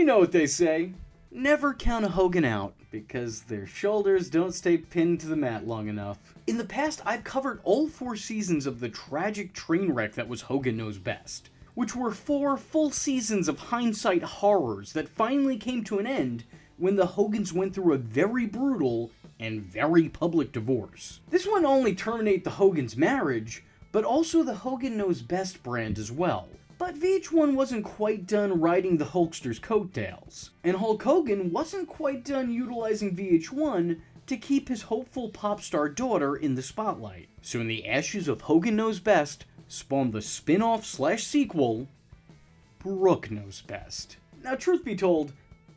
you know what they say. Never count a Hogan out, because their shoulders don't stay pinned to the mat long enough. In the past, I've covered all 4 seasons of the tragic train wreck that was Hogan Knows Best, which were 4 full seasons of hindsight horrors that finally came to an end when the Hogans went through a very brutal and very public divorce. This wouldn't only terminate the Hogans' marriage, but also the Hogan Knows Best brand as well. But VH1 wasn't quite done riding the Hulkster's coattails, and Hulk Hogan wasn't quite done utilizing VH1 to keep his hopeful pop star daughter in the spotlight. So in the ashes of Hogan Knows Best spawned the spin-off / sequel, Brooke Knows Best. Now, truth be told,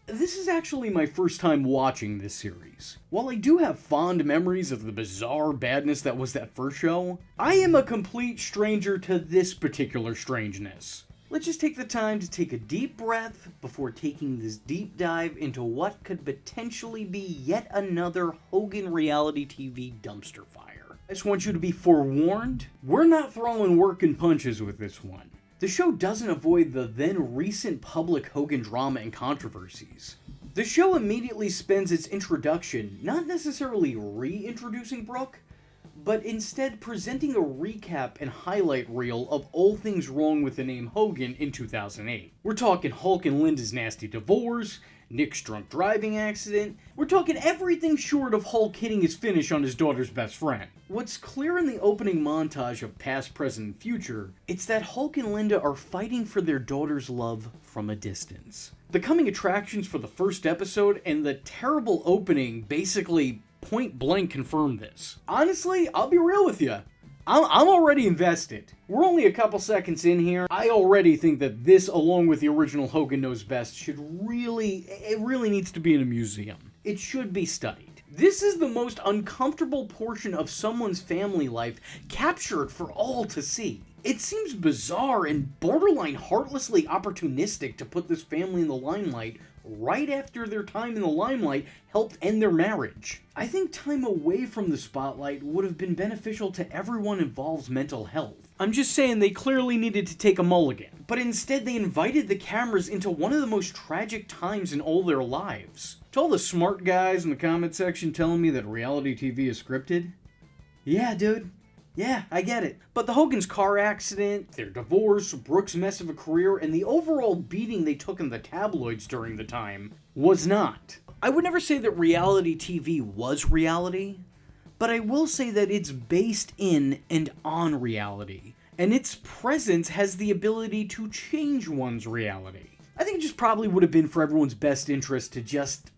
this is actually my first time watching this series. While I do have fond memories of the bizarre badness that was that first show, I am a complete stranger to this particular strangeness. Let's just take the time to take a deep breath before taking this deep dive into what could potentially be yet another Hogan reality TV dumpster fire. I just want you to be forewarned, we're not throwing working punches with this one. The show doesn't avoid the then recent public Hogan drama and controversies. The show immediately spends its introduction not necessarily reintroducing Brooke, but instead presenting a recap and highlight reel of all things wrong with the name Hogan in 2008. We're talking Hulk and Linda's nasty divorce, Nick's drunk driving accident. We're talking everything short of Hulk hitting his finish on his daughter's best friend. What's clear in the opening montage of past, present, and future, it's that Hulk and Linda are fighting for their daughter's love from a distance. The coming attractions for the first episode and the terrible opening basically point blank confirm this. Honestly, I'll be real with you. I'm already invested. We're only a couple seconds in here. I already think that this, along with the original Hogan Knows Best, it really needs to be in a museum. It should be studied. This is the most uncomfortable portion of someone's family life captured for all to see. It seems bizarre and borderline heartlessly opportunistic to put this family in the limelight right after their time in the limelight helped end their marriage. I think time away from the spotlight would have been beneficial to everyone involved's mental health. I'm just saying they clearly needed to take a mulligan, but instead they invited the cameras into one of the most tragic times in all their lives. To all the smart guys in the comment section telling me that reality TV is scripted, yeah, dude. Yeah, I get it. But the Hogan's car accident, their divorce, Brooke's mess of a career, and the overall beating they took in the tabloids during the time was not. I would never say that reality TV was reality, but I will say that it's based in and on reality, and its presence has the ability to change one's reality. I think it just probably would have been for everyone's best interest to just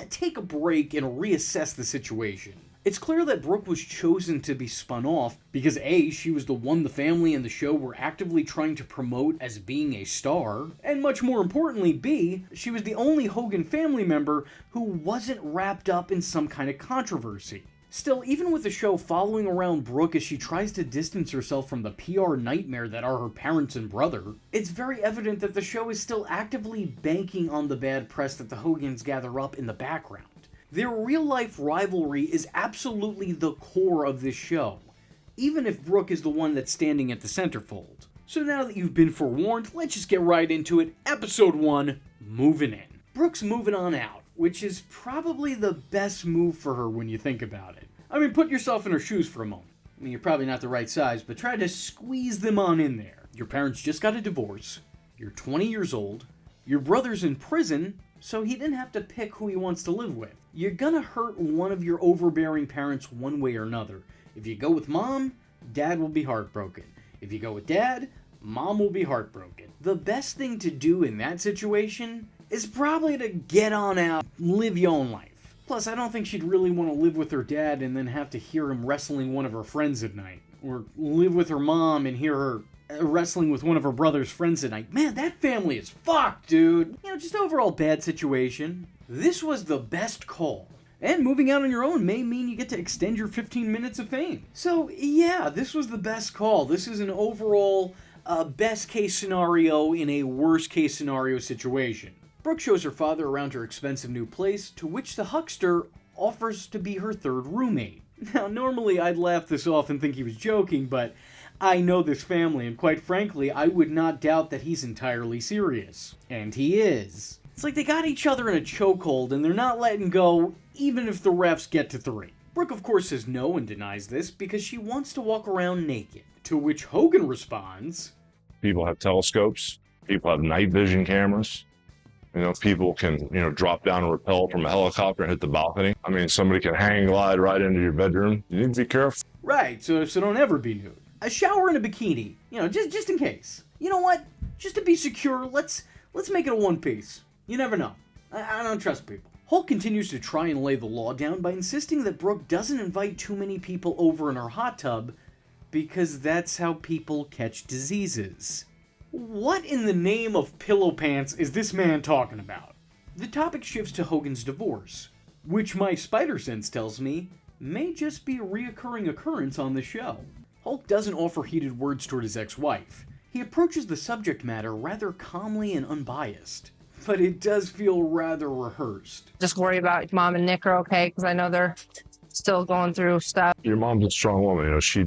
take a break and reassess the situation. It's clear that Brooke was chosen to be spun off because A, she was the one the family and the show were actively trying to promote as being a star, and much more importantly, B, she was the only Hogan family member who wasn't wrapped up in some kind of controversy. Still, even with the show following around Brooke as she tries to distance herself from the PR nightmare that are her parents and brother, it's very evident that the show is still actively banking on the bad press that the Hogans gather up in the background. Their real-life rivalry is absolutely the core of this show, even if Brooke is the one that's standing at the centerfold. So now that you've been forewarned, let's just get right into it. Episode 1, moving in. Brooke's moving on out, which is probably the best move for her when you think about it. I mean, put yourself in her shoes for a moment. I mean, you're probably not the right size, but try to squeeze them on in there. Your parents just got a divorce, you're 20 years old, your brother's in prison, so he didn't have to pick who he wants to live with. You're gonna hurt one of your overbearing parents one way or another. If you go with mom, dad will be heartbroken. If you go with dad, mom will be heartbroken. The best thing to do in that situation is probably to get on out, live your own life. Plus, I don't think she'd really want to live with her dad and then have to hear him wrestling one of her friends at night. Or live with her mom and hear her wrestling with one of her brother's friends at night. Man, that family is fucked, dude. You know, just overall bad situation. This was the best call. And moving out on your own may mean you get to extend your 15 minutes of fame. So, yeah, this was the best call. This is an overall best case scenario in a worst case scenario situation. Brooke shows her father around her expensive new place, to which the huckster offers to be her third roommate. Now, normally I'd laugh this off and think he was joking, but I know this family, and quite frankly, I would not doubt that he's entirely serious. And he is. It's like they got each other in a chokehold and they're not letting go even if the refs get to 3. Brooke, of course, says no and denies this because she wants to walk around naked. To which Hogan responds, people have telescopes, people have night vision cameras. You know, people can, drop down and rappel from a helicopter and hit the balcony. I mean, somebody can hang glide right into your bedroom. You need to be careful. Right, so don't ever be nude. A shower and a bikini, just in case. You know what? Just to be secure, let's make it a one piece. You never know. I don't trust people. Hulk continues to try and lay the law down by insisting that Brooke doesn't invite too many people over in her hot tub because that's how people catch diseases. What in the name of pillow pants is this man talking about? The topic shifts to Hogan's divorce, which my spider sense tells me may just be a reoccurring occurrence on the show. Hulk doesn't offer heated words toward his ex-wife. He approaches the subject matter rather calmly and unbiased, but it does feel rather rehearsed. Just worry about Mom and Nick are okay, because I know they're still going through stuff. Your mom's a strong woman, she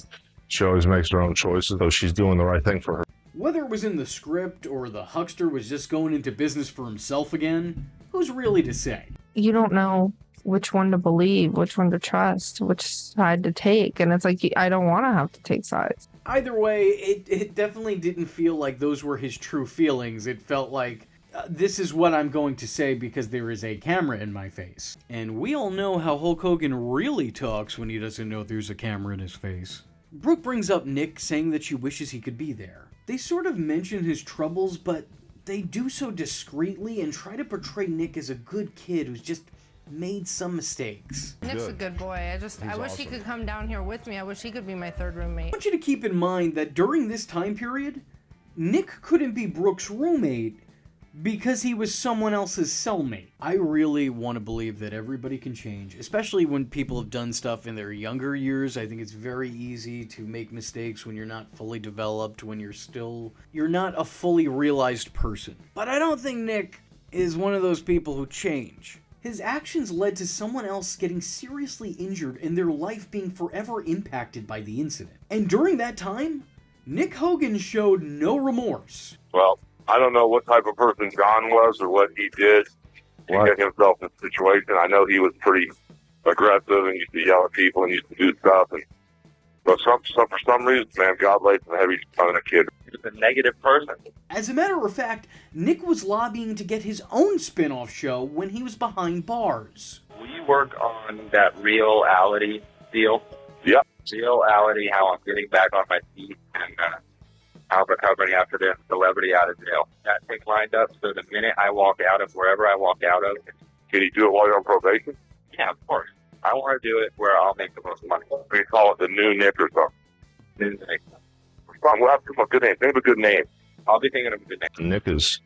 always makes her own choices, though she's doing the right thing for her. Whether it was in the script or the huckster was just going into business for himself again, who's really to say? You don't know which one to believe, which one to trust, which side to take, and it's like, I don't want to have to take sides. Either way, it definitely didn't feel like those were his true feelings. It felt like, this is what I'm going to say because there is a camera in my face. And we all know how Hulk Hogan really talks when he doesn't know there's a camera in his face. Brooke brings up Nick, saying that she wishes he could be there. They sort of mention his troubles, but they do so discreetly and try to portray Nick as a good kid who's just made some mistakes. Nick's a good boy. I wish awesome. he could come down here with me. I wish he could be my third roommate. I want you to keep in mind that during this time period, Nick couldn't be Brooke's roommate because he was someone else's cellmate. I really want to believe that everybody can change, especially when people have done stuff in their younger years. I think it's very easy to make mistakes when you're not fully developed, when you're not a fully realized person. But I don't think Nick is one of those people who change. His actions led to someone else getting seriously injured and their life being forever impacted by the incident. And during that time, Nick Hogan showed no remorse. Well, I don't know what type of person John was or what he did to get himself in a situation. I know he was pretty aggressive and used to yell at people and used to do stuff. But for some reason, man, God laid some heavy on a kid. He's a negative person. As a matter of fact, Nick was lobbying to get his own spin-off show when he was behind bars. We work on that reality deal. Yep. Reality, how I'm getting back on my feet and how I'm recovering after the celebrity out of jail. That thing lined up, so the minute I walk out of wherever I walk out of. Can you do it while you're on probation? Yeah, of course. I want to do it where I'll make the most money. We call it the new Nick or something. We'll have to come up with a good name. Think of a good name. I'll be thinking of a good name. Nick is,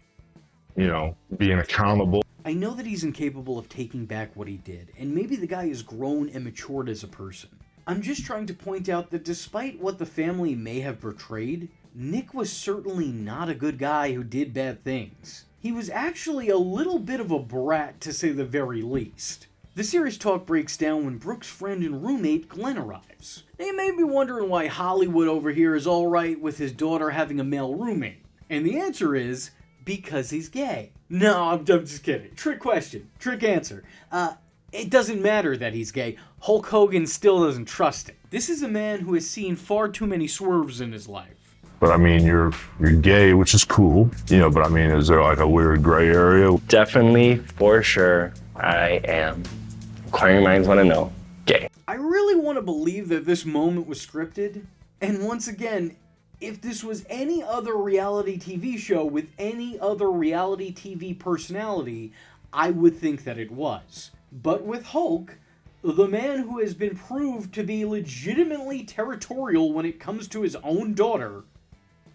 being accountable. I know that he's incapable of taking back what he did, and maybe the guy has grown and matured as a person. I'm just trying to point out that despite what the family may have portrayed, Nick was certainly not a good guy who did bad things. He was actually a little bit of a brat, to say the very least. The serious talk breaks down when Brooke's friend and roommate Glenn arrives. They may be wondering why Hollywood over here is alright with his daughter having a male roommate. And the answer is, because he's gay. No, I'm just kidding. Trick question. Trick answer. It doesn't matter that he's gay. Hulk Hogan still doesn't trust it. This is a man who has seen far too many swerves in his life. But I mean, you're gay, which is cool, but I mean, is there like a weird gray area? Definitely, for sure, I am. Inquiring minds want to know, gay. I really want to believe that this moment was scripted. And once again, if this was any other reality TV show with any other reality TV personality, I would think that it was. But with Hulk, the man who has been proved to be legitimately territorial when it comes to his own daughter,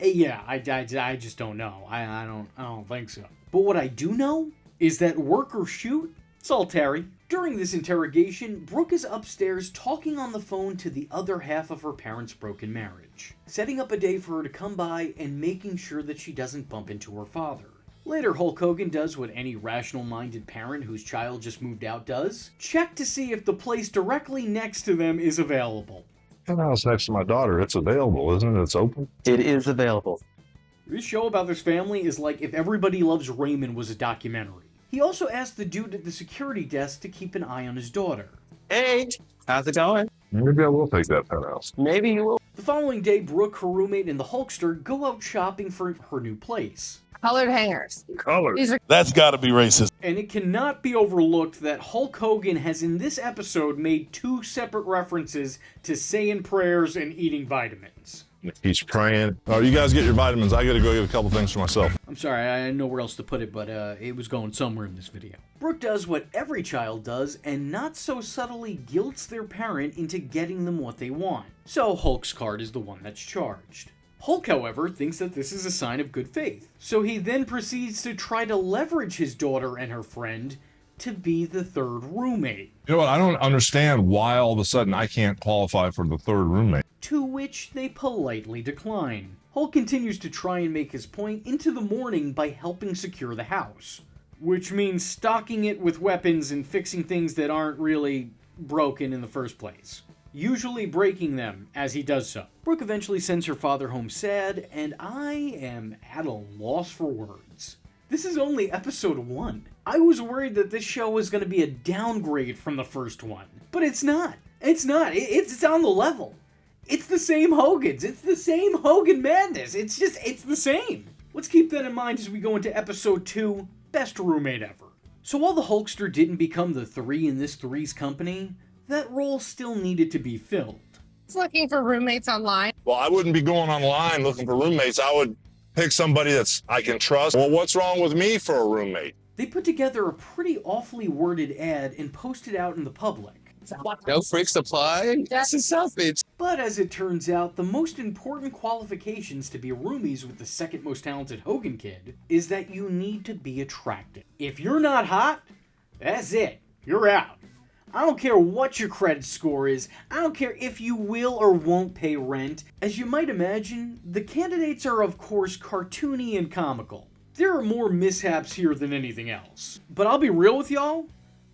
yeah, I just don't know. I don't think so. But what I do know is that work or shoot, it's all Terry. During this interrogation, Brooke is upstairs talking on the phone to the other half of her parents' broken marriage, setting up a day for her to come by and making sure that she doesn't bump into her father. Later, Hulk Hogan does what any rational-minded parent whose child just moved out does. Check to see if the place directly next to them is available. The house next to my daughter, it's available, isn't it? It's open. It is available. This show about this family is like if Everybody Loves Raymond was a documentary. He also asked the dude at the security desk to keep an eye on his daughter. Hey, how's it going? Maybe I will take that penthouse. Maybe you will. The following day, Brooke, her roommate, and the Hulkster go out shopping for her new place. Colored hangers. Color. These are That's gotta be racist. And it cannot be overlooked that Hulk Hogan has in this episode made 2 separate references to saying prayers and eating vitamins. He's praying. Oh, you guys get your vitamins. I gotta go get a couple things for myself. I'm sorry, I didn't know where else to put it, but it was going somewhere in this video. Brooke does what every child does and not so subtly guilts their parent into getting them what they want. So Hulk's card is the one that's charged. Hulk, however, thinks that this is a sign of good faith. So he then proceeds to try to leverage his daughter and her friend to be the 3rd roommate. You know what? I don't understand why all of a sudden I can't qualify for the 3rd roommate. To which they politely decline. Hulk continues to try and make his point into the morning by helping secure the house. Which means stocking it with weapons and fixing things that aren't really broken in the first place. Usually breaking them as he does so. Brooke eventually sends her father home sad, and I am at a loss for words. This is only episode 1. I was worried that this show was going to be a downgrade from the first one. But it's not. It's not. It's on the level. It's the same Hogans. It's the same Hogan madness. It's the same. Let's keep that in mind as we go into episode 2, Best Roommate Ever. So while the Hulkster didn't become the 3 in this Three's Company, that role still needed to be filled. looking for roommates online. Well, I wouldn't be going online looking for roommates. I would pick somebody I can trust. Well, what's wrong with me for a roommate? They put together a pretty awfully worded ad and posted out in the public. No freaks apply. That's a selfish. But as it turns out, the most important qualifications to be roomies with the second most talented Hogan kid is that you need to be attractive. If you're not hot, that's it. You're out. I don't care what your credit score is. I don't care if you will or won't pay rent. As you might imagine, the candidates are of course cartoony and comical. There are more mishaps here than anything else. But I'll be real with y'all.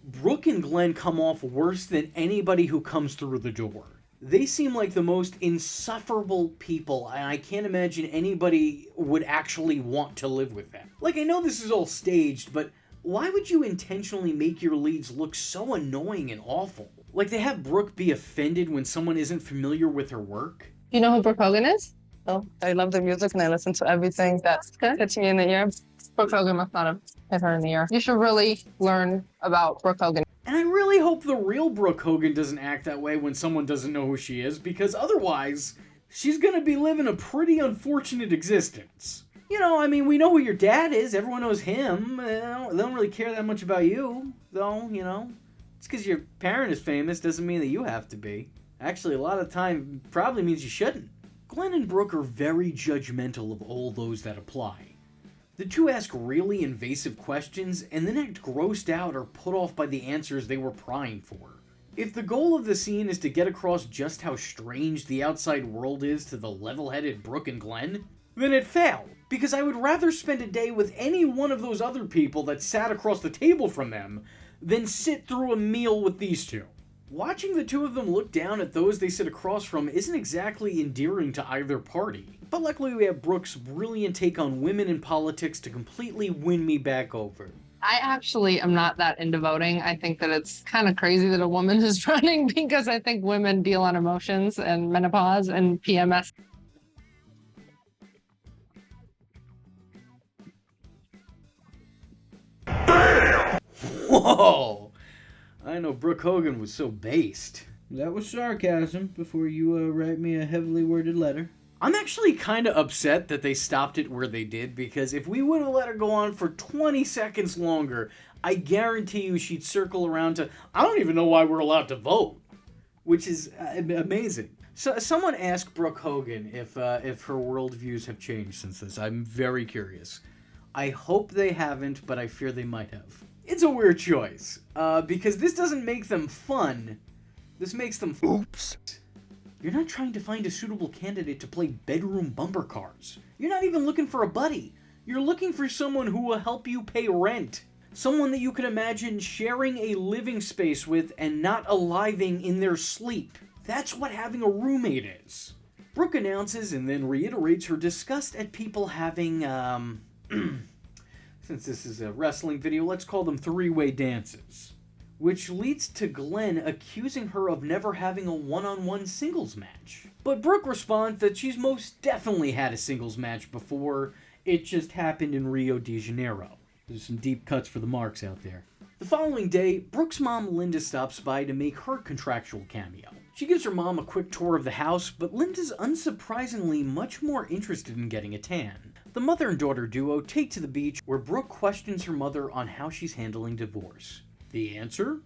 Brooke and Glenn come off worse than anybody who comes through the door. They seem like the most insufferable people, and I can't imagine anybody would actually want to live with them. Like, I know this is all staged, but why would you intentionally make your leads look so annoying and awful? Like, they have Brooke be offended when someone isn't familiar with her work. You know who Brooke Hogan is? Oh, I love the music and I listen to everything that hits me in the ear. Brooke Hogan must not have hit her in the ear. You should really learn about Brooke Hogan. And I really hope the real Brooke Hogan doesn't act that way when someone doesn't know who she is, because otherwise, she's gonna be living a pretty unfortunate existence. You know, I mean, we know who your dad is, everyone knows him, they don't really care that much about you, though, you know. It's because your parent is famous doesn't mean that you have to be. Actually, a lot of the time, probably means you shouldn't. Glenn and Brooke are very judgmental of all those that apply. The two ask really invasive questions and then act grossed out or put off by the answers they were prying for. If the goal of the scene is to get across just how strange the outside world is to the level-headed Brooke and Glenn, then it failed, because I would rather spend a day with any one of those other people that sat across the table from them than sit through a meal with these two. Watching the two of them look down at those they sit across from isn't exactly endearing to either party. But luckily we have Brooke's brilliant take on women in politics to completely win me back over. I actually am not that into voting. I think that it's kind of crazy that a woman is running because I think women deal on emotions and menopause and PMS. Whoa! I know Brooke Hogan was so based. That was sarcasm before you write me a heavily worded letter. I'm actually kind of upset that they stopped it where they did, because if we would have let her go on for 20 seconds longer, I guarantee you she'd circle around to, I don't even know why we're allowed to vote, which is amazing. So someone asked Brooke Hogan if her worldviews have changed since this. I'm very curious. I hope they haven't, but I fear they might have. It's a weird choice, because this doesn't make them fun. This makes them... Oops. You're not trying to find a suitable candidate to play bedroom bumper cars. You're not even looking for a buddy. You're looking for someone who will help you pay rent. Someone that you could imagine sharing a living space with and not aliving in their sleep. That's what having a roommate is. Brooke announces and then reiterates her disgust at people having, Since this is a wrestling video, let's call them three-way dances. Which leads to Glenn accusing her of never having a one-on-one singles match. But Brooke responds that she's most definitely had a singles match before, it just happened in Rio de Janeiro. There's some deep cuts for the marks out there. The following day, Brooke's mom Linda stops by to make her contractual cameo. She gives her mom a quick tour of the house, but Linda's unsurprisingly much more interested in getting a tan. The mother and daughter duo take to the beach where Brooke questions her mother on how she's handling divorce. The answer?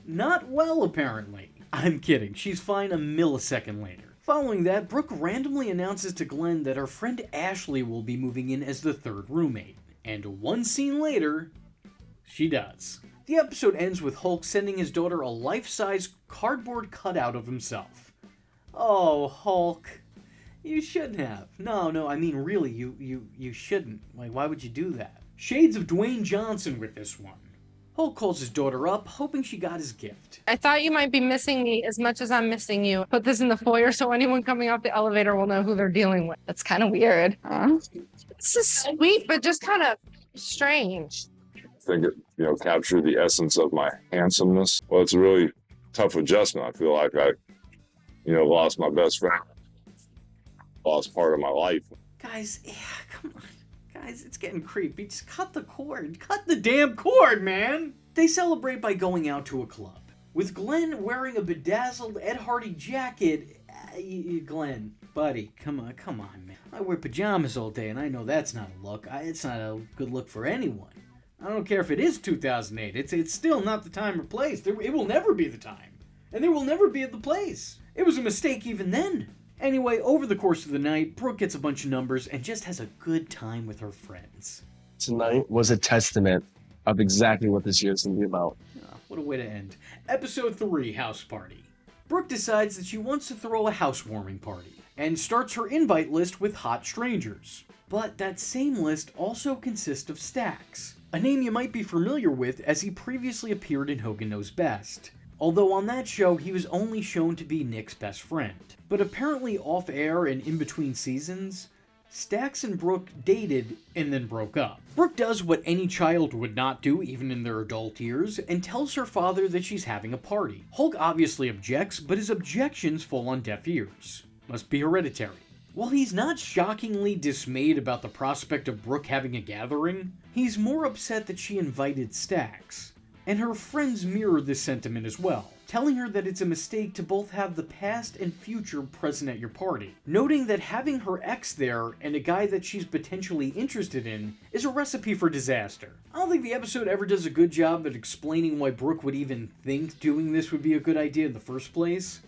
Not well, apparently. I'm kidding, she's fine a millisecond later. Following that, Brooke randomly announces to Glenn that her friend Ashley will be moving in as the third roommate. And one scene later, she does. The episode ends with Hulk sending his daughter a life-size cardboard cutout of himself. Oh, Hulk. You shouldn't have. No, I mean really, you shouldn't. Like, why would you do that? Shades of Dwayne Johnson with this one. Hulk calls his daughter up, hoping she got his gift. I thought you might be missing me as much as I'm missing you. Put this in the foyer so anyone coming off the elevator will know who they're dealing with. That's kind of weird. Huh? This is sweet, but just kind of strange. I think it, captured the essence of my handsomeness. Well, it's a really tough adjustment. I feel like I, lost my best friend. Lost part of my life. Guys, come on. Guys, it's getting creepy. Just cut the cord. Cut the damn cord, man! They celebrate by going out to a club. With Glenn wearing a bedazzled Ed Hardy jacket. Glenn, buddy, come on, man. I wear pajamas all day, and I know that's not a look. It's not a good look for anyone. I don't care if it is 2008. It's still not the time or place. It will never be the time. And there will never be the place. It was a mistake even then. Anyway, over the course of the night, Brooke gets a bunch of numbers and just has a good time with her friends. Tonight was a testament of exactly what this year is going to be about. Oh, what a way to end. Episode 3, House Party. Brooke decides that she wants to throw a housewarming party and starts her invite list with hot strangers. But that same list also consists of Stacks, a name you might be familiar with as he previously appeared in Hogan Knows Best. Although on that show, he was only shown to be Nick's best friend. But apparently off-air and in between seasons, Stacks and Brooke dated and then broke up. Brooke does what any child would not do, even in their adult years, and tells her father that she's having a party. Hulk obviously objects, but his objections fall on deaf ears. Must be hereditary. While he's not shockingly dismayed about the prospect of Brooke having a gathering, he's more upset that she invited Stacks. And her friends mirror this sentiment as well, telling her that it's a mistake to both have the past and future present at your party, noting that having her ex there and a guy that she's potentially interested in is a recipe for disaster. I don't think the episode ever does a good job at explaining why Brooke would even think doing this would be a good idea in the first place.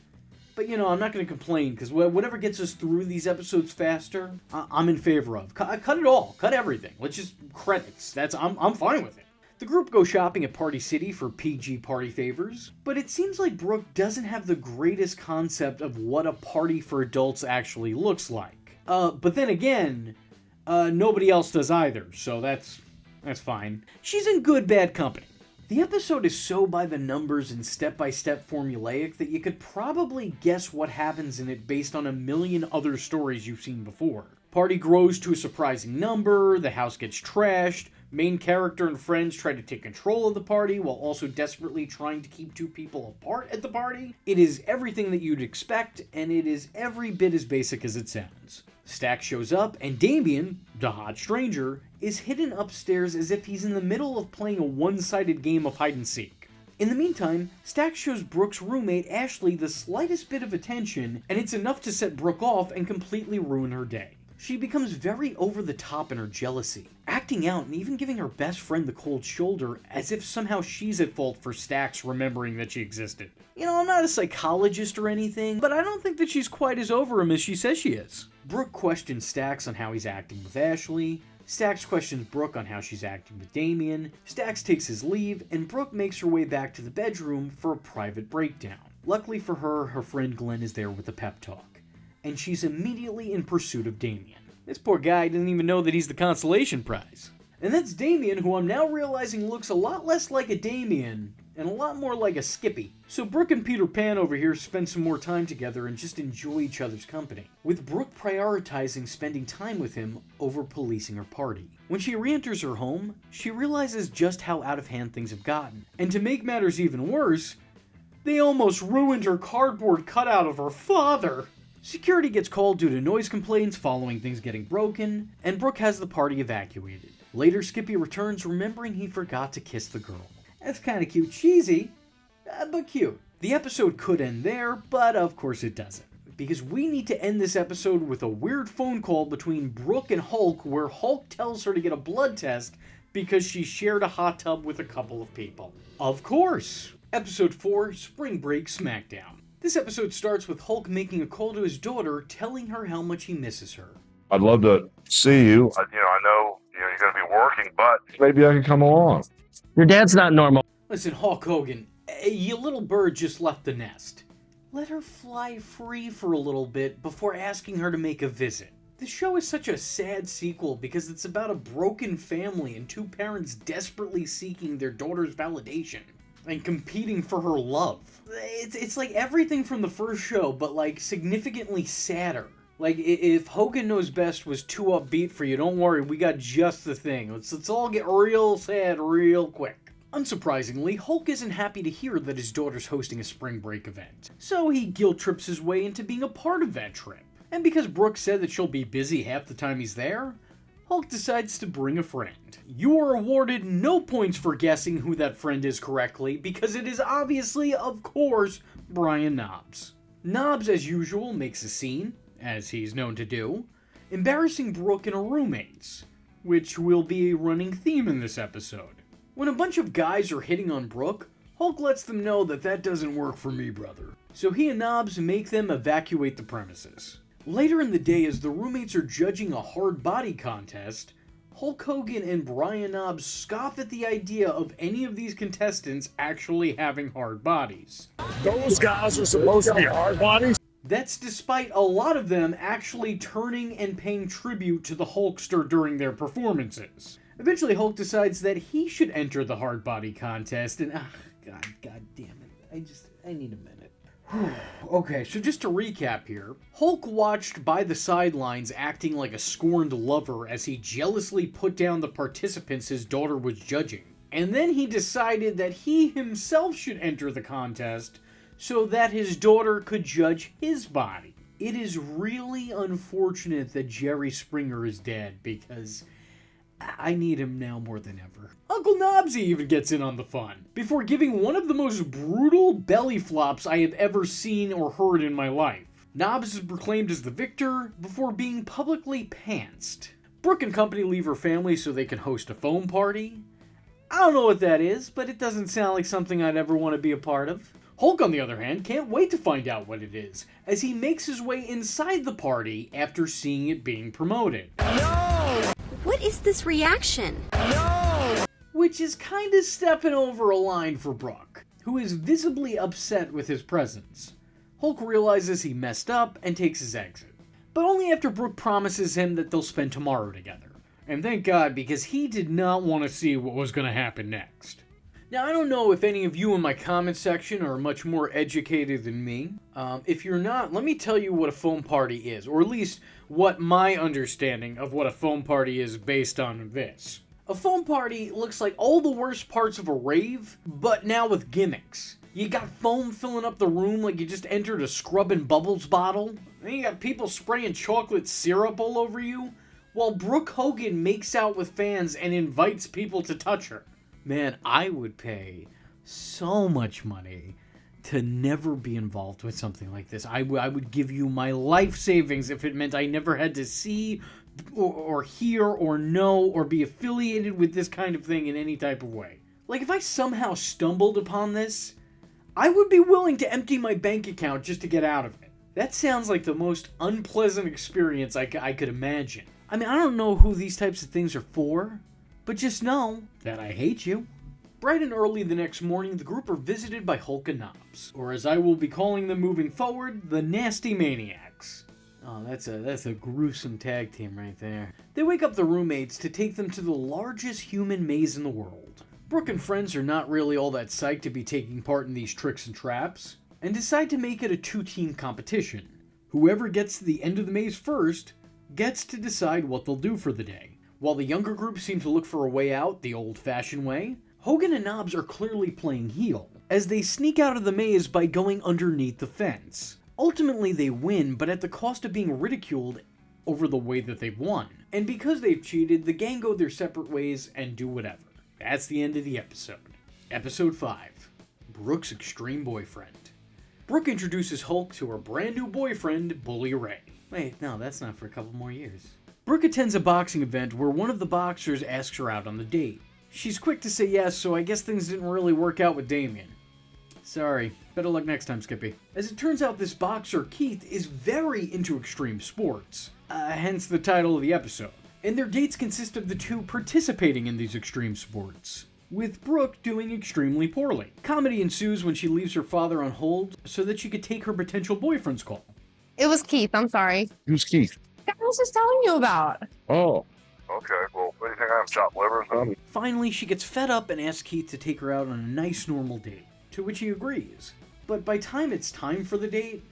But I'm not going to complain, because whatever gets us through these episodes faster, I'm in favor of. Cut it all. Cut everything. Let's just credits. I'm fine with it. The group goes shopping at Party City for PG party favors, but it seems like Brooke doesn't have the greatest concept of what a party for adults actually looks like. But then again, nobody else does either, so that's fine. She's in good bad company. The episode is so by the numbers and step-by-step formulaic that you could probably guess what happens in it based on a million other stories you've seen before. Party grows to a surprising number, the house gets trashed, main character and friends try to take control of the party while also desperately trying to keep two people apart at the party. It is everything that you'd expect, and it is every bit as basic as it sounds. Stack shows up, and Damien, the hot stranger, is hidden upstairs as if he's in the middle of playing a one-sided game of hide-and-seek. In the meantime, Stack shows Brooke's roommate Ashley the slightest bit of attention, and it's enough to set Brooke off and completely ruin her day. She becomes very over the top in her jealousy, acting out and even giving her best friend the cold shoulder as if somehow she's at fault for Stacks remembering that she existed. I'm not a psychologist or anything, but I don't think that she's quite as over him as she says she is. Brooke questions Stacks on how he's acting with Ashley. Stacks questions Brooke on how she's acting with Damien. Stacks takes his leave, and Brooke makes her way back to the bedroom for a private breakdown. Luckily for her, her friend Glenn is there with a pep talk, and she's immediately in pursuit of Damien. This poor guy doesn't even know that he's the consolation prize. And that's Damien, who I'm now realizing looks a lot less like a Damien and a lot more like a Skippy. So Brooke and Peter Pan over here spend some more time together and just enjoy each other's company, with Brooke prioritizing spending time with him over policing her party. When she re-enters her home, she realizes just how out of hand things have gotten. And to make matters even worse, they almost ruined her cardboard cutout of her father. Security gets called due to noise complaints following things getting broken, and Brooke has the party evacuated. Later, Skippy returns remembering he forgot to kiss the girl. That's kind of cute. Cheesy, but cute. The episode could end there, but of course it doesn't. Because we need to end this episode with a weird phone call between Brooke and Hulk where Hulk tells her to get a blood test because she shared a hot tub with a couple of people. Of course! Episode 4, Spring Break Smackdown. This episode starts with Hulk making a call to his daughter, telling her how much he misses her. I'd love to see you. I know you're going to be working, but maybe I can come along. Your dad's not normal. Listen, Hulk Hogan, your little bird just left the nest. Let her fly free for a little bit before asking her to make a visit. The show is such a sad sequel because it's about a broken family and two parents desperately seeking their daughter's validation and competing for her love. It's like everything from the first show, but like significantly sadder. Like, if Hogan Knows Best was too upbeat for you, don't worry, we got just the thing. Let's all get real sad real quick. Unsurprisingly, Hulk isn't happy to hear that his daughter's hosting a spring break event, so he guilt trips his way into being a part of that trip. And because Brooke said that she'll be busy half the time he's there, Hulk decides to bring a friend. You are awarded no points for guessing who that friend is correctly, because it is obviously, of course, Brian Knobbs. Knobbs, as usual, makes a scene, as he's known to do, embarrassing Brooke and her roommates, which will be a running theme in this episode. When a bunch of guys are hitting on Brooke, Hulk lets them know that doesn't work for me, brother. So he and Knobbs make them evacuate the premises. Later in the day, as the roommates are judging a hard body contest, Hulk Hogan and Brian Knobbs scoff at the idea of any of these contestants actually having hard bodies. Those guys are supposed to be hard bodies? That's despite a lot of them actually turning and paying tribute to the Hulkster during their performances. Eventually, Hulk decides that he should enter the hard body contest, and God damn it, I need a minute. Okay, so just to recap here, Hulk watched by the sidelines acting like a scorned lover as he jealously put down the participants his daughter was judging. And then he decided that he himself should enter the contest so that his daughter could judge his body. It is really unfortunate that Jerry Springer is dead because I need him now more than ever. Uncle Knobbsy even gets in on the fun, before giving one of the most brutal belly flops I have ever seen or heard in my life. Knobbs is proclaimed as the victor before being publicly pantsed. Brooke and company leave her family so they can host a foam party. I don't know what that is, but it doesn't sound like something I'd ever want to be a part of. Hulk, on the other hand, can't wait to find out what it is, as he makes his way inside the party after seeing it being promoted. No! What is this reaction? No! Which is kinda stepping over a line for Brooke, who is visibly upset with his presence. Hulk realizes he messed up and takes his exit, but only after Brooke promises him that they'll spend tomorrow together. And thank God, because he did not want to see what was going to happen next. Now, I don't know if any of you in my comment section are much more educated than me. If you're not, let me tell you what a foam party is, or at least what my understanding of what a foam party is based on this. A foam party looks like all the worst parts of a rave, but now with gimmicks. You got foam filling up the room like you just entered a Scrub and Bubbles bottle. Then you got people spraying chocolate syrup all over you, while Brooke Hogan makes out with fans and invites people to touch her. Man, I would pay so much money to never be involved with something like this. I would give you my life savings if it meant I never had to see or hear or know or be affiliated with this kind of thing in any type of way. Like, if I somehow stumbled upon this, I would be willing to empty my bank account just to get out of it. That sounds like the most unpleasant experience I could imagine. I mean, I don't know who these types of things are for, but just know that I hate you. Bright and early the next morning, the group are visited by Hulk and Knobbs, or as I will be calling them moving forward, the Nasty Maniacs. Oh, that's a gruesome tag team right there. They wake up the roommates to take them to the largest human maze in the world. Brooke and friends are not really all that psyched to be taking part in these tricks and traps, and decide to make it a two-team competition. Whoever gets to the end of the maze first gets to decide what they'll do for the day. While the younger group seem to look for a way out the old-fashioned way, Hogan and Knobbs are clearly playing heel, as they sneak out of the maze by going underneath the fence. Ultimately they win, but at the cost of being ridiculed over the way that they've won. And because they've cheated, the gang go their separate ways and do whatever. That's the end of the episode. Episode 5. Brooke's Extreme Boyfriend. Brooke introduces Hulk to her brand new boyfriend, Bully Ray. Wait, no, that's not for a couple more years. Brooke attends a boxing event where one of the boxers asks her out on the date. She's quick to say yes, so I guess things didn't really work out with Damien. Sorry. Better luck next time, Skippy. As it turns out, this boxer, Keith, is very into extreme sports. Hence the title of the episode. And their dates consist of the two participating in these extreme sports, with Brooke doing extremely poorly. Comedy ensues when she leaves her father on hold so that she could take her potential boyfriend's call. It was Keith, I'm sorry. Who's Keith? I was just telling you about. Oh. Okay, well, what do you think I have, chopped liver or something? Finally, she gets fed up and asks Keith to take her out on a nice normal date, to which he agrees. But by time it's time for the date,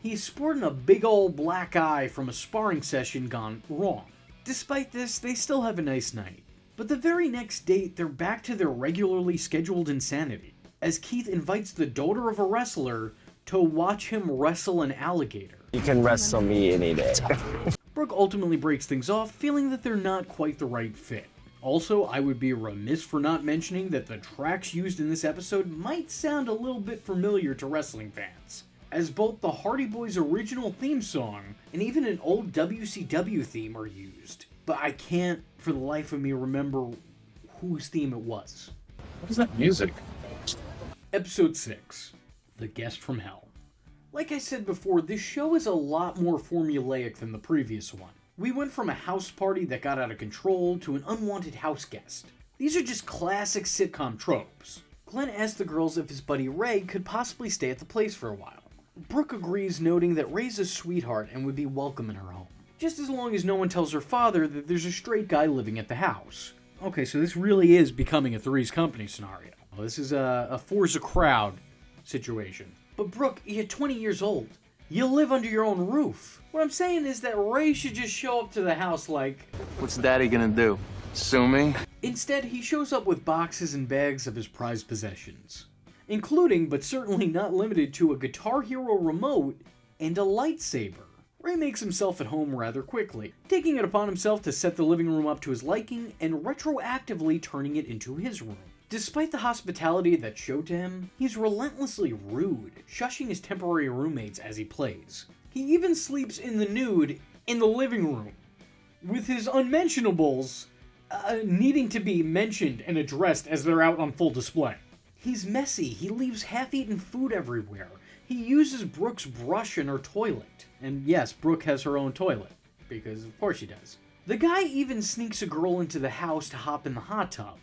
he's sporting a big old black eye from a sparring session gone wrong. Despite this, they still have a nice night. But the very next date, they're back to their regularly scheduled insanity, as Keith invites the daughter of a wrestler to watch him wrestle an alligator. You can wrestle me any day. Brooke ultimately breaks things off, feeling that they're not quite the right fit. Also, I would be remiss for not mentioning that the tracks used in this episode might sound a little bit familiar to wrestling fans, as both the Hardy Boys' original theme song and even an old WCW theme are used. But I can't, for the life of me, remember whose theme it was. What is that music? Episode 6. The Guest from Hell. Like I said before, this show is a lot more formulaic than the previous one. We went from a house party that got out of control to an unwanted house guest. These are just classic sitcom tropes. Glenn asked the girls if his buddy Ray could possibly stay at the place for a while. Brooke agrees, noting that Ray's a sweetheart and would be welcome in her home, just as long as no one tells her father that there's a straight guy living at the house. Okay, so this really is becoming a Three's Company scenario. This is a Four's a Crowd situation. But Brooke, you're 20 years old. You live under your own roof. What I'm saying is that Ray should just show up to the house like... What's Daddy gonna do? Sue me? Instead, he shows up with boxes and bags of his prized possessions, including, but certainly not limited to, a Guitar Hero remote and a lightsaber. Ray makes himself at home rather quickly, taking it upon himself to set the living room up to his liking and retroactively turning it into his room. Despite the hospitality that's showed to him, he's relentlessly rude, shushing his temporary roommates as he plays. He even sleeps in the nude in the living room, with his unmentionables needing to be mentioned and addressed as they're out on full display. He's messy, he leaves half-eaten food everywhere, he uses Brooke's brush in her toilet. And yes, Brooke has her own toilet, because of course she does. The guy even sneaks a girl into the house to hop in the hot tub,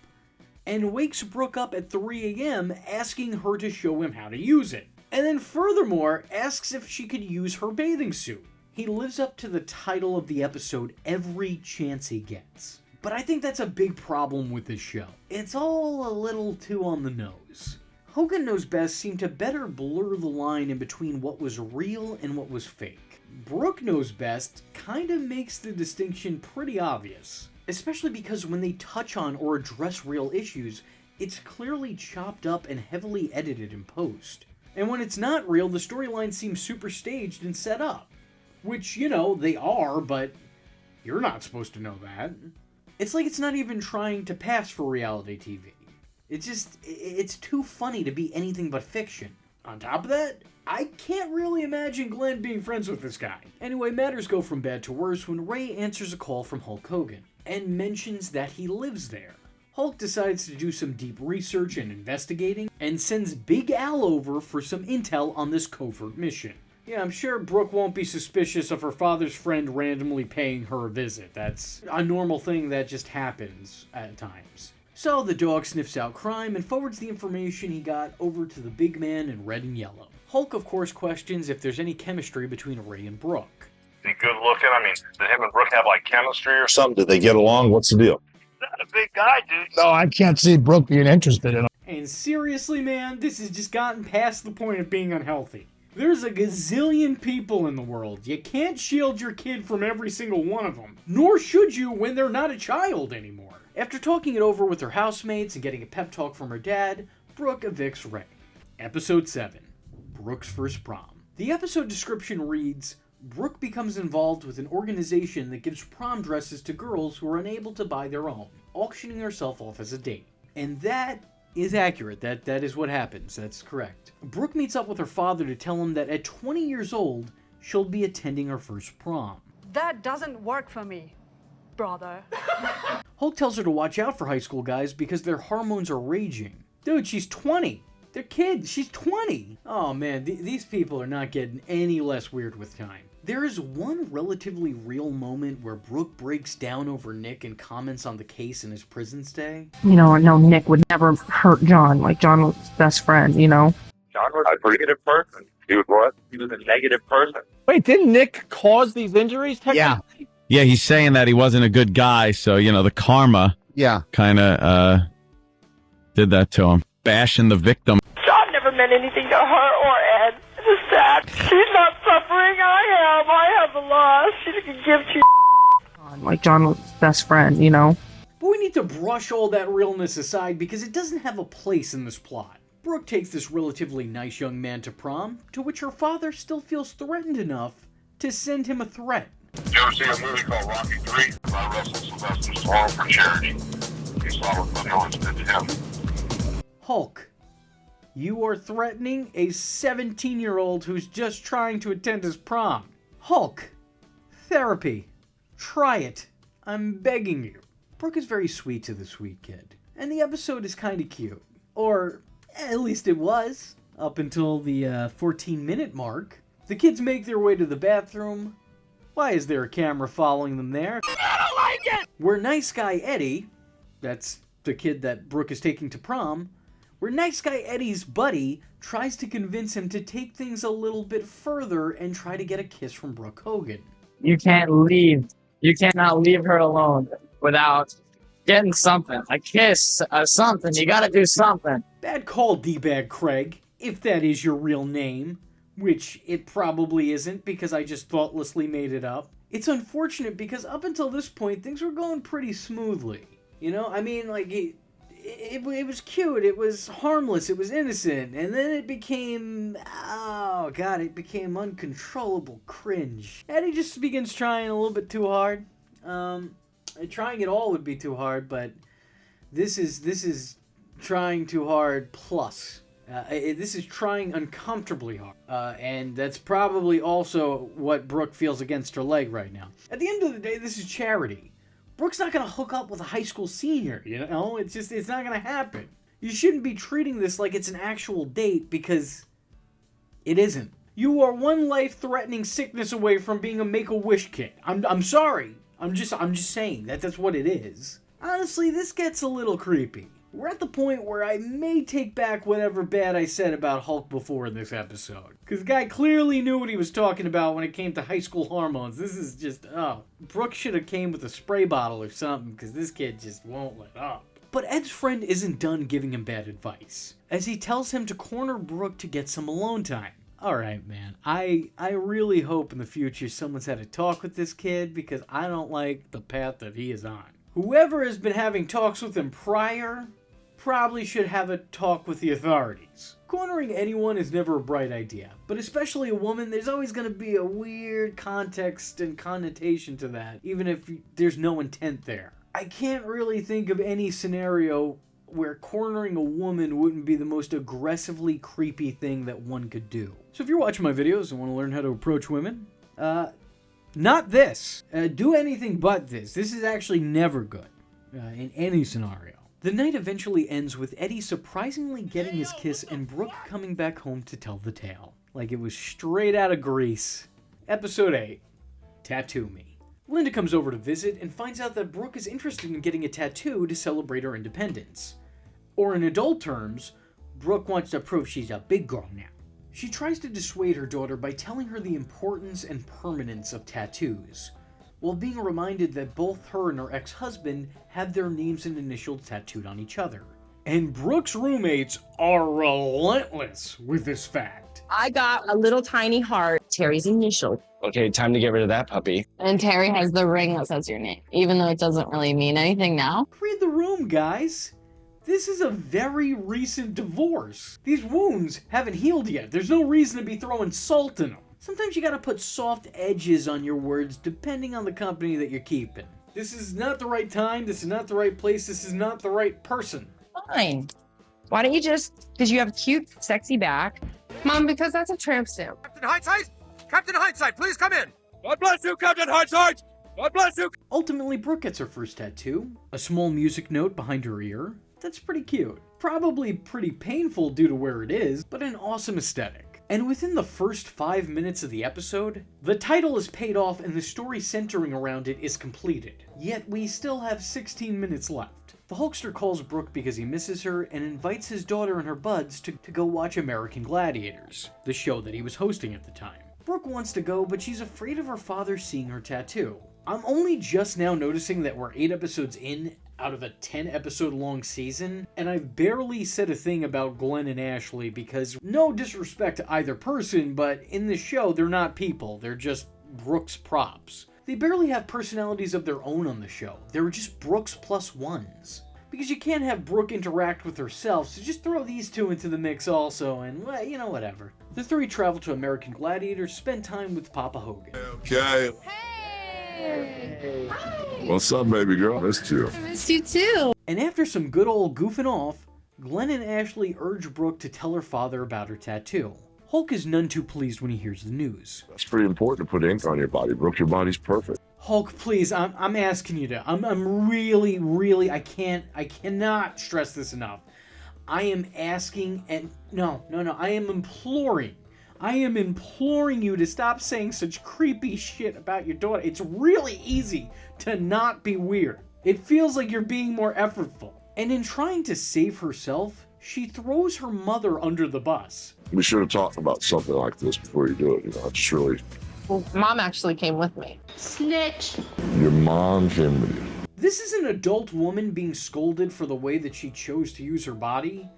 and wakes Brooke up at 3 a.m. asking her to show him how to use it. And then furthermore, asks if she could use her bathing suit. He lives up to the title of the episode every chance he gets. But I think that's a big problem with this show. It's all a little too on the nose. Hogan Knows Best seemed to better blur the line in between what was real and what was fake. Brooke Knows Best kinda makes the distinction pretty obvious, especially because when they touch on or address real issues, it's clearly chopped up and heavily edited in post. And when it's not real, the storyline seems super staged and set up. Which, you know, they are, but you're not supposed to know that. It's like it's not even trying to pass for reality TV. It's too funny to be anything but fiction. On top of that, I can't really imagine Glenn being friends with this guy. Anyway, matters go from bad to worse when Ray answers a call from Hulk Hogan and mentions that he lives there. Hulk decides to do some deep research and investigating and sends Big Al over for some intel on this covert mission. Yeah, I'm sure Brooke won't be suspicious of her father's friend randomly paying her a visit. That's a normal thing that just happens at times. So the dog sniffs out crime and forwards the information he got over to the big man in red and yellow. Hulk, of course, questions if there's any chemistry between Ray and Brooke. Is he good looking? I mean, did him and Brooke have like chemistry or something? Did they get along? What's the deal? Not a big guy, dude. No, I can't see Brooke being interested in him. And seriously, man, this has just gotten past the point of being unhealthy. There's a gazillion people in the world. You can't shield your kid from every single one of them. Nor should you when they're not a child anymore. After talking it over with her housemates and getting a pep talk from her dad, Brooke evicts Ray. Episode 7. Brooke's First Prom. The episode description reads, Brooke becomes involved with an organization that gives prom dresses to girls who are unable to buy their own, auctioning herself off as a date. And that is accurate. That is what happens. That's correct. Brooke meets up with her father to tell him that at 20 years old, she'll be attending her first prom. That doesn't work for me, brother. Hulk tells her to watch out for high school guys because their hormones are raging. Dude, she's 20. They're kids. She's 20. Oh man, these people are not getting any less weird with time. There is one relatively real moment where Brooke breaks down over Nick and comments on the case in his prison stay. You know, I know Nick would never hurt John. Like, John was his best friend, you know? John was a negative person. He was what? He was a negative person. Wait, didn't Nick cause these injuries? Yeah. Yeah, he's saying that he wasn't a good guy, so, you know, the karma kind of did that to him. Bashing the victim. John never meant anything to her or Ed. It's sad. She's not suffering. I have a loss. She can give to Like, John was his best friend, you know? But we need to brush all that realness aside because it doesn't have a place in this plot. Brooke takes this relatively nice young man to prom, to which her father still feels threatened enough to send him a threat. Did you ever see a movie called Rocky 3? I wrestled Sylvester Stallone for charity. He saw what the villains did to him. Hulk, you are threatening a 17-year-old who's just trying to attend his prom. Hulk, therapy. Try it. I'm begging you. Brooke is very sweet to the sweet kid. And the episode is kind of cute. Or, at least it was. Up until the 14-minute mark. The kids make their way to the bathroom. Why is there a camera following them there? I don't like it! Where nice guy Eddie, that's the kid that Brooke is taking to prom, where nice guy Eddie's buddy tries to convince him to take things a little bit further and try to get a kiss from Brooke Hogan. You can't leave. You cannot leave her alone without getting something. A kiss, something. You gotta do something. Bad call, D-Bag Craig, if that is your real name. Which it probably isn't because I just thoughtlessly made it up. It's unfortunate because up until this point, things were going pretty smoothly. You know, I mean, like, it was cute, it was harmless, it was innocent, and then it became, oh god, it became uncontrollable cringe. Eddie just begins trying a little bit too hard. Trying it all would be too hard, but this is trying too hard plus. This is trying uncomfortably hard. And that's probably also what Brooke feels against her leg right now. At the end of the day, this is charity. Brooke's not going to hook up with a high school senior, you know? It's not going to happen. You shouldn't be treating this like it's an actual date because it isn't. You are one life-threatening sickness away from being a Make-A-Wish kid. I'm sorry. I'm just saying that's what it is. Honestly, this gets a little creepy. We're at the point where I may take back whatever bad I said about Hulk before in this episode. Because the guy clearly knew what he was talking about when it came to high school hormones. This is just, Brooke should have came with a spray bottle or something, because this kid just won't let up. But Ed's friend isn't done giving him bad advice, as he tells him to corner Brooke to get some alone time. Alright, man, I really hope in the future someone's had a talk with this kid, because I don't like the path that he is on. Whoever has been having talks with him prior probably should have a talk with the authorities. Cornering anyone is never a bright idea, but especially a woman, there's always going to be a weird context and connotation to that, even if there's no intent there. I can't really think of any scenario where cornering a woman wouldn't be the most aggressively creepy thing that one could do. So if you're watching my videos and want to learn how to approach women, not this. Do anything but this. This is actually never good in any scenario. The night eventually ends with Eddie surprisingly getting his kiss and Brooke coming back home to tell the tale. Like it was straight out of Grease. Episode 8. Tattoo Me. Linda comes over to visit and finds out that Brooke is interested in getting a tattoo to celebrate her independence. Or in adult terms, Brooke wants to prove she's a big girl now. She tries to dissuade her daughter by telling her the importance and permanence of tattoos. while being reminded that both her and her ex-husband have their names and initials tattooed on each other. And Brooke's roommates are relentless with this fact. I got a little tiny heart, Terry's initial. Okay, time to get rid of that puppy. And Terry has the ring that says your name, even though it doesn't really mean anything now. Read the room, guys. This is a very recent divorce. These wounds haven't healed yet. There's no reason to be throwing salt in them. Sometimes you gotta put soft edges on your words depending on the company that you're keeping. This is not the right time. This is not the right place. This is not the right person. Fine. Why don't you just, because you have a cute, sexy back. Mom, because that's a tramp stamp. Captain Hindsight? Captain Hindsight, please come in. God bless you, Captain Hindsight. God bless you. Ultimately, Brooke gets her first tattoo. A small music note behind her ear. That's pretty cute. Probably pretty painful due to where it is, but an awesome aesthetic. And within the first 5 minutes of the episode, the title is paid off and the story centering around it is completed. Yet we still have 16 minutes left. The Hulkster calls Brooke because he misses her and invites his daughter and her buds to go watch American Gladiators, the show that he was hosting at the time. Brooke wants to go, but she's afraid of her father seeing her tattoo. I'm only just now noticing that we're 8 episodes in out of a 10 episode long season, and I've barely said a thing about Glenn and Ashley because no disrespect to either person, but in the show they're not people, they're just Brooke's props. They barely have personalities of their own on the show, they're just Brooke's plus ones. Because you can't have Brooke interact with herself, so just throw these two into the mix also, and well, you know, whatever. The three travel to American Gladiators, spend time with Papa Hogan. Okay. What's up, baby girl? Missed you. I missed you too. And after some good old goofing off, Glenn and Ashley urge Brooke to tell her father about her tattoo. Hulk is none too pleased when he hears the news. That's pretty important to put ink on your body, Brooke. Your body's perfect. Hulk, please, I'm asking you to. I'm really, I cannot stress this enough. I am asking and no, I am imploring you to stop saying such creepy shit about your daughter. It's really easy to not be weird. It feels like you're being more effortful. And in trying to save herself, she throws her mother under the bus. We should have talked about something like this before you do it. You know, it's really... Well, Mom actually came with me. Snitch. Your mom came with you. This is an adult woman being scolded for the way that she chose to use her body,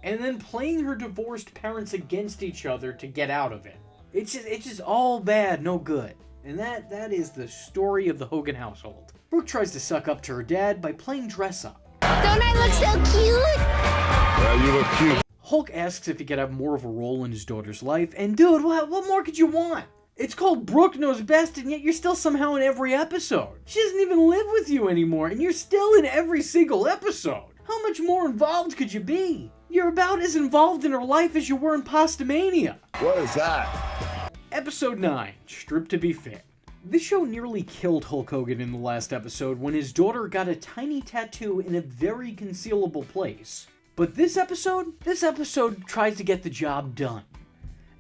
and then playing her divorced parents against each other to get out of it. It's just all bad, no good. And that is the story of the Hogan household. Brooke tries to suck up to her dad by playing dress up. Don't I look so cute? Yeah, you look cute. Hulk asks if he could have more of a role in his daughter's life, and dude, what more could you want? It's called Brooke Knows Best, and yet you're still somehow in every episode. She doesn't even live with you anymore, and you're still in every single episode. How much more involved could you be? You're about as involved in her life as you were in Pastamania. What is that? Episode 9, Stripped to be Fit. This show nearly killed Hulk Hogan in the last episode when his daughter got a tiny tattoo in a very concealable place. But this episode tries to get the job done.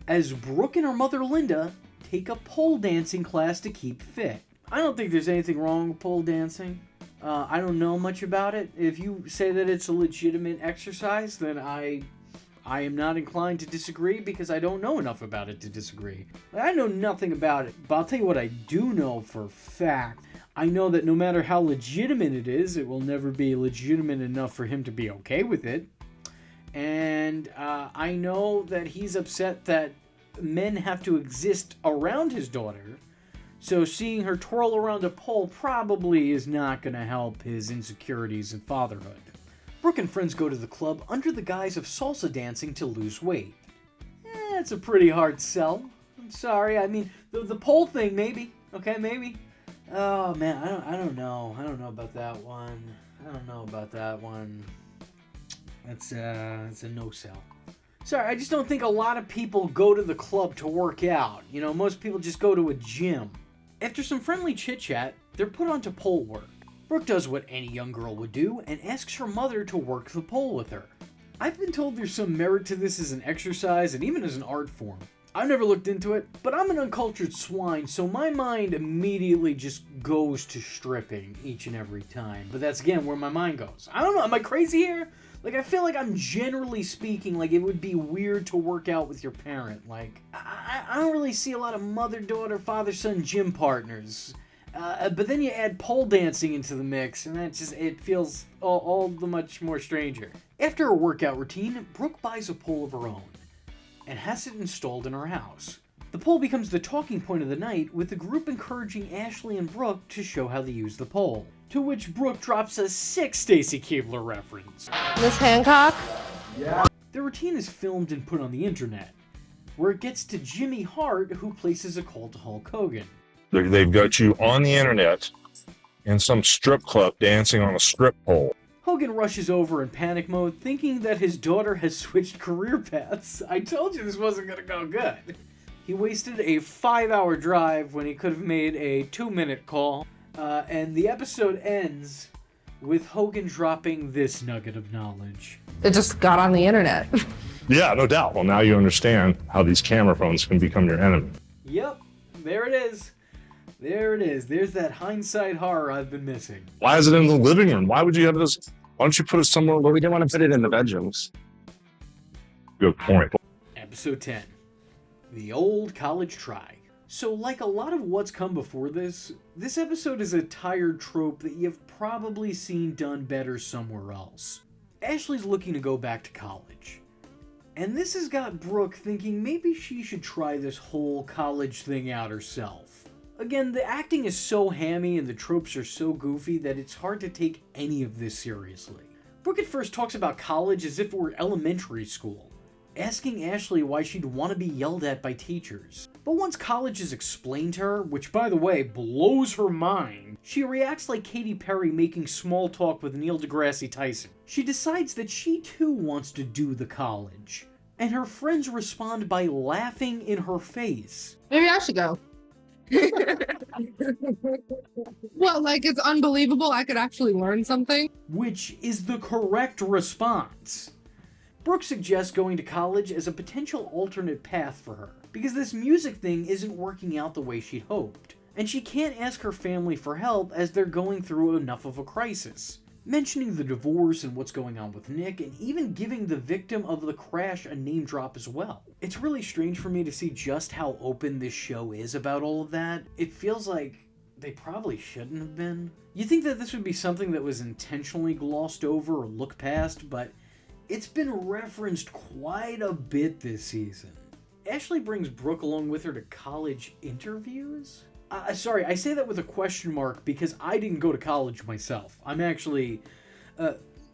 As Brooke and her mother Linda take a pole dancing class to keep fit. I don't think there's anything wrong with pole dancing. I don't know much about it. If you say that it's a legitimate exercise, then I am not inclined to disagree because I don't know enough about it to disagree. I know nothing about it, but I'll tell you what I do know for a fact. I know that no matter how legitimate it is, it will never be legitimate enough for him to be okay with it. And I know that he's upset that men have to exist around his daughter, so seeing her twirl around a pole probably is not going to help his insecurities in fatherhood. Brooke and friends go to the club under the guise of salsa dancing to lose weight. It's a pretty hard sell. I'm sorry. I mean, the pole thing, maybe. Okay, maybe. Oh man, I don't know. I don't know about that one. It's a no sell. Sorry, I just don't think a lot of people go to the club to work out. You know, most people just go to a gym. After some friendly chit-chat, they're put onto pole work. Brooke does what any young girl would do and asks her mother to work the pole with her. I've been told there's some merit to this as an exercise and even as an art form. I've never looked into it, but I'm an uncultured swine, so my mind immediately just goes to stripping each and every time. But that's, again, where my mind goes. I don't know, am I crazy here? Like, I feel like I'm generally speaking, like, it would be weird to work out with your parent. Like, I don't really see a lot of mother-daughter, father-son gym partners. But then you add pole dancing into the mix, and it feels all the much more stranger. After her workout routine, Brooke buys a pole of her own and has it installed in her house. The pole becomes the talking point of the night, with the group encouraging Ashley and Brooke to show how they use the pole. To which Brooke drops a sick Stacy Keibler reference. Miss Hancock? Yeah. The routine is filmed and put on the internet, where it gets to Jimmy Hart, who places a call to Hulk Hogan. They've got you on the internet in some strip club dancing on a strip pole. Hogan rushes over in panic mode, thinking that his daughter has switched career paths. I told you this wasn't gonna go good. He wasted a 5-hour drive when he could have made a 2-minute call. And the episode ends with Hogan dropping this nugget of knowledge. It just got on the internet. Yeah, no doubt. Well, now you understand how these camera phones can become your enemy. Yep, there it is. There it is. There's that hindsight horror I've been missing. Why is it in the living room? Why would you have this? Why don't you put it somewhere? Well, we didn't want to put it in the bedrooms. Good point. Episode 10. The Old College Try. So like a lot of what's come before this episode is a tired trope that you've probably seen done better somewhere else. Ashley's looking to go back to college. And this has got Brooke thinking maybe she should try this whole college thing out herself. Again, the acting is so hammy and the tropes are so goofy that it's hard to take any of this seriously. Brooke at first talks about college as if it were elementary school, asking Ashley why she'd want to be yelled at by teachers. But once college is explained to her, which by the way blows her mind, she reacts like Katy Perry making small talk with Neil deGrasse Tyson. She decides that she too wants to do the college, and her friends respond by laughing in her face. Maybe I should go. Well, like, it's unbelievable I could actually learn something. Which is the correct response. Brooke suggests going to college as a potential alternate path for her, because this music thing isn't working out the way she'd hoped, and she can't ask her family for help as they're going through enough of a crisis. Mentioning the divorce and what's going on with Nick, and even giving the victim of the crash a name drop as well. It's really strange for me to see just how open this show is about all of that. It feels like they probably shouldn't have been. You'd think that this would be something that was intentionally glossed over or looked past, but it's been referenced quite a bit this season. Ashley brings Brooke along with her to college interviews? Sorry, I say that with a question mark because I didn't go to college myself. I'm actually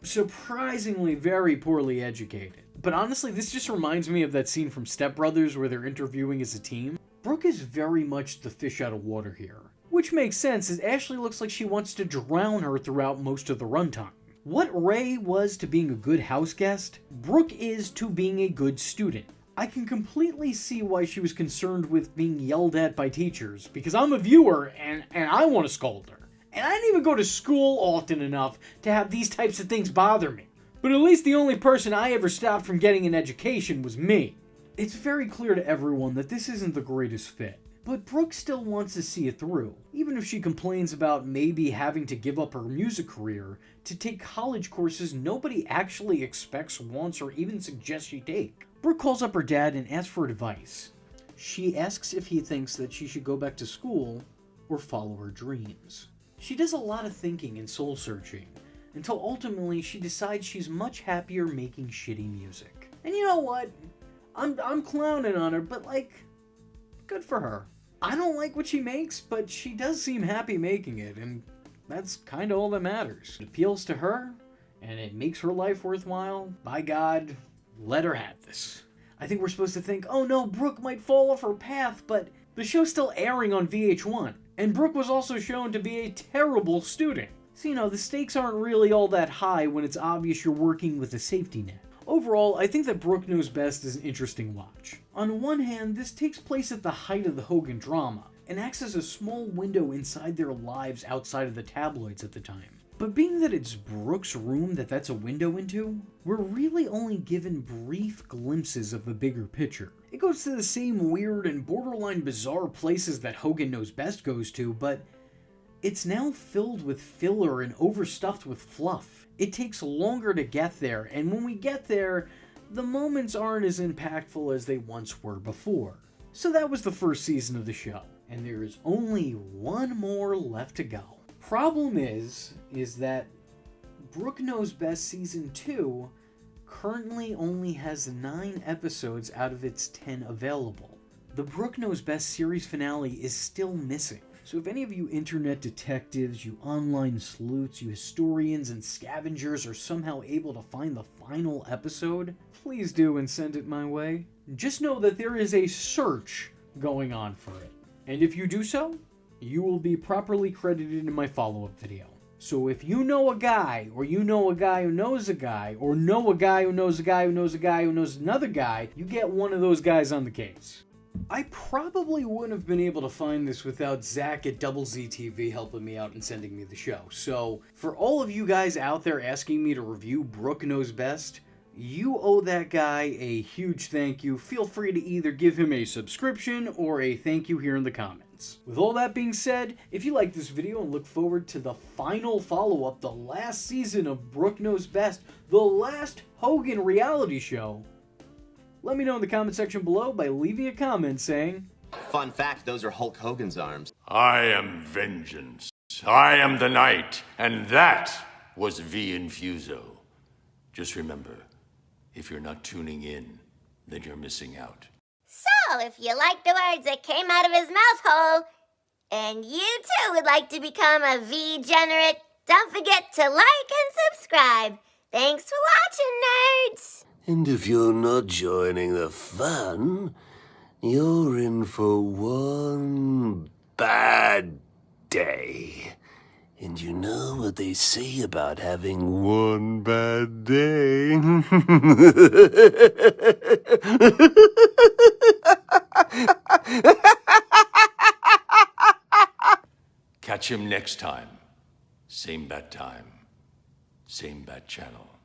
surprisingly very poorly educated. But honestly, this just reminds me of that scene from Step Brothers where they're interviewing as a team. Brooke is very much the fish out of water here. Which makes sense, as Ashley looks like she wants to drown her throughout most of the runtime. What Ray was to being a good house guest, Brooke is to being a good student. I can completely see why she was concerned with being yelled at by teachers, because I'm a viewer and I want to scold her. And I didn't even go to school often enough to have these types of things bother me. But at least the only person I ever stopped from getting an education was me. It's very clear to everyone that this isn't the greatest fit. But Brooke still wants to see it through, even if she complains about maybe having to give up her music career to take college courses nobody actually expects, wants, or even suggests she take. Brooke calls up her dad and asks for advice. She asks if he thinks that she should go back to school or follow her dreams. She does a lot of thinking and soul-searching, until ultimately she decides she's much happier making shitty music. And you know what? I'm clowning on her, but like, good for her. I don't like what she makes, but she does seem happy making it, and that's kind of all that matters. It appeals to her, and it makes her life worthwhile. By God, let her have this. I think we're supposed to think, oh no, Brooke might fall off her path, but the show's still airing on VH1, and Brooke was also shown to be a terrible student. So, you know, the stakes aren't really all that high when it's obvious you're working with a safety net. Overall, I think that Brooke Knows Best is an interesting watch. On one hand, this takes place at the height of the Hogan drama, and acts as a small window inside their lives outside of the tabloids at the time. But being that it's Brooke's room that's a window into, we're really only given brief glimpses of the bigger picture. It goes to the same weird and borderline bizarre places that Hogan Knows Best goes to, but it's now filled with filler and overstuffed with fluff. It takes longer to get there, and when we get there, the moments aren't as impactful as they once were before. So that was the first season of the show. and there is only one more left to go. Problem is that Brooke Knows Best Season 2 currently only has 9 episodes out of its 10 available. The Brooke Knows Best series finale is still missing. So if any of you internet detectives, you online sleuths, you historians and scavengers are somehow able to find the final episode, please do and send it my way. Just know that there is a search going on for it. And if you do so, you will be properly credited in my follow-up video. So if you know a guy, or you know a guy who knows a guy, or know a guy who knows a guy who knows a guy who knows another guy, you get one of those guys on the case. I probably wouldn't have been able to find this without Zach at Double Z TV helping me out and sending me the show. So, for all of you guys out there asking me to review Brooke Knows Best, you owe that guy a huge thank you. Feel free to either give him a subscription or a thank you here in the comments. With all that being said, if you like this video and look forward to the final follow-up, the last season of Brooke Knows Best, the last Hogan reality show, let me know in the comment section below by leaving a comment saying, Fun fact, those are Hulk Hogan's arms. I am vengeance. I am the night, and that was V Infuso. Just remember, if you're not tuning in, then you're missing out. So, if you like the words that came out of his mouth hole, and you too would like to become a V-generate, don't forget to like and subscribe. Thanks for watching, nerds! And if you're not joining the fun, you're in for one bad day. And you know what they say about having one bad day? Catch him next time. Same bat time, same bat channel.